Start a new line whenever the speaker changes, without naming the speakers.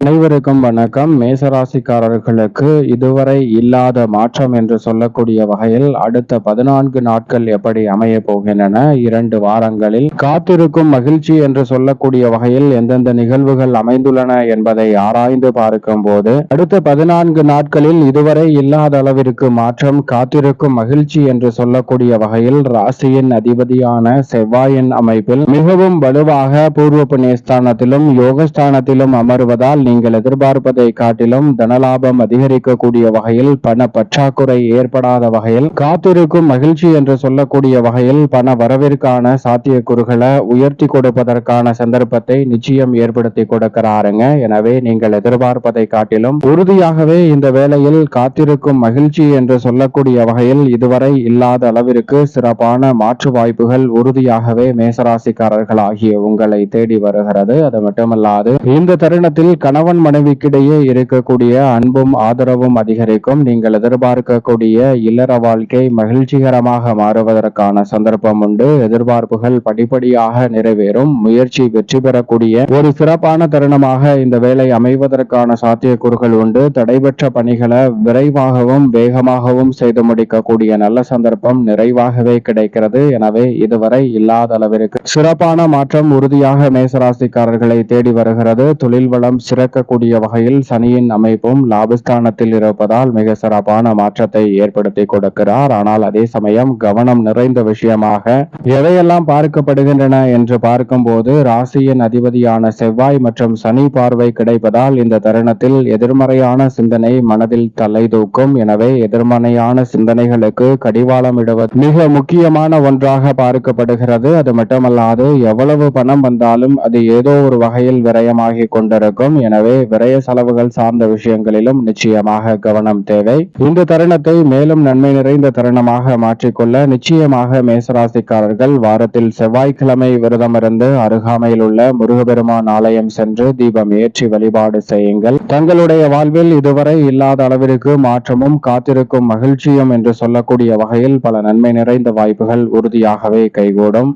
அனைவருக்கும் வணக்கம். மேசராசிக்காரர்களுக்கு இதுவரை இல்லாத மாற்றம் என்று சொல்லக்கூடிய வகையில் அடுத்த 14 நாட்கள் எப்படி அமைய போகின்றன, 2 வாரங்களில் காத்திருக்கும் மகிழ்ச்சி என்று சொல்லக்கூடிய வகையில் எந்தெந்த நிகழ்வுகள் அமைந்துள்ளன என்பதை ஆராய்ந்து பார்க்கும் போது அடுத்த 14 நாட்களில் இதுவரை இல்லாத அளவிற்கு மாற்றம், காத்திருக்கும் மகிழ்ச்சி என்று சொல்லக்கூடிய வகையில் ராசியின் அதிபதியான செவ்வாயின் அமைப்பில் மிகவும் வலுவாக பூர்வ புண்ணியஸ்தானத்திலும் யோகஸ்தானத்திலும் அமர்வதால் நீங்கள் எதிர்பார்ப்பதை காட்டிலும் தனலாபம் அதிகரிக்கக்கூடிய வகையில் பண பற்றாக்குறை ஏற்படாத வகையில் காத்திருக்கும் மகிழ்ச்சி என்று சொல்லக்கூடிய வகையில் பண வரவிற்கான சாத்தியக்கூறுகளை உயர்த்தி கொடுப்பதற்கான சந்தர்ப்பத்தை நிச்சயம் ஏற்படுத்தி கொடுக்கிறாருங்க. எனவே நீங்கள் எதிர்பார்ப்பதை காட்டிலும் உறுதியாகவே இந்த வேளையில் காத்திருக்கும் மகிழ்ச்சி என்று சொல்லக்கூடிய வகையில் இதுவரை இல்லாத அளவிற்கு சிறப்பான மாற்று வாய்ப்புகள் உறுதியாகவே மேசராசிக்காரர்கள் ஆகிய உங்களை தேடி வருகிறது. அது மட்டுமல்லாது இந்த தருணத்தில் கணவன் மனைவிக்கிடையே இருக்கக்கூடிய அன்பும் ஆதரவும் அதிகரிக்கும். நீங்கள் எதிர்பார்க்கக்கூடிய இல்லற வாழ்க்கை மகிழ்ச்சிகரமாக மாறுவதற்கான சந்தர்ப்பம் உண்டு. எதிர்பார்ப்புகள் படிப்படியாக நிறைவேறும். முயற்சி வெற்றி பெறக்கூடிய ஒரு சிறப்பான தருணமாக இந்த வேலை அமைவதற்கான சாத்தியக்கூறுகள் உண்டு. தடைபெற்ற பணிகளை விரைவாகவும் வேகமாகவும் செய்து முடிக்கக்கூடிய நல்ல சந்தர்ப்பம் நிறைவாகவே கிடைக்கிறது. எனவே இதுவரை இல்லாத அளவிற்கு சிறப்பான மாற்றம் உறுதியாக மேசராசிக்காரர்களை தேடி வருகிறது. தொழில் வளம் சிறக்கக்கூடிய வகையில் சனியின் அமைப்பும் லாபஸ்தானத்தில் இருப்பதால் மிக சிறப்பான மாற்றத்தை ஏற்படுத்தி கொடுக்கிறார். ஆனால் அதே சமயம் கவனம் நிறைந்த விஷயமாக எவையெல்லாம் பார்க்கப்படுகின்றன என்று பார்க்கும்போது ராசியின் அதிபதியான செவ்வாய் மற்றும் சனி பார்வை கிடைப்பதால் இந்த தருணத்தில் எதிர்மறையான சிந்தனை மனதில் தலை தூக்கும். எனவே எதிர்மறையான சிந்தனைகளுக்கு கடிவாளம் இடுவது மிக முக்கியமான ஒன்றாக பார்க்கப்படுகிறது. அது மட்டுமல்லாது எவ்வளவு பணம் வந்தாலும் அது ஏதோ ஒரு வகையில் விரயமாகி கொண்டிருக்கும். எனவே விரய செலவுகள் சார்ந்த விஷயங்களிலும் நிச்சயமாக கவனம் தேவை. இந்த தருணத்தை மேலும் நன்மை நிறைந்த தருணமாக மாற்றிக்கொள்ள நிச்சயமாக மேசராசிக்காரர்கள் வாரத்தில் செவ்வாய்க்கிழமை விரதமிருந்து அருகாமையில் உள்ள முருகபெருமான் ஆலயம் சென்று தீபம் ஏற்றி வழிபாடு செய்யுங்கள். தங்களுடைய வாழ்வில் இதுவரை இல்லாத அளவிற்கு மாற்றமும் காத்திருக்கும் மகிழ்ச்சியும் என்று சொல்லக்கூடிய வகையில் பல நன்மை நிறைந்த வாய்ப்புகள் உறுதியாகவே கைகூடும்.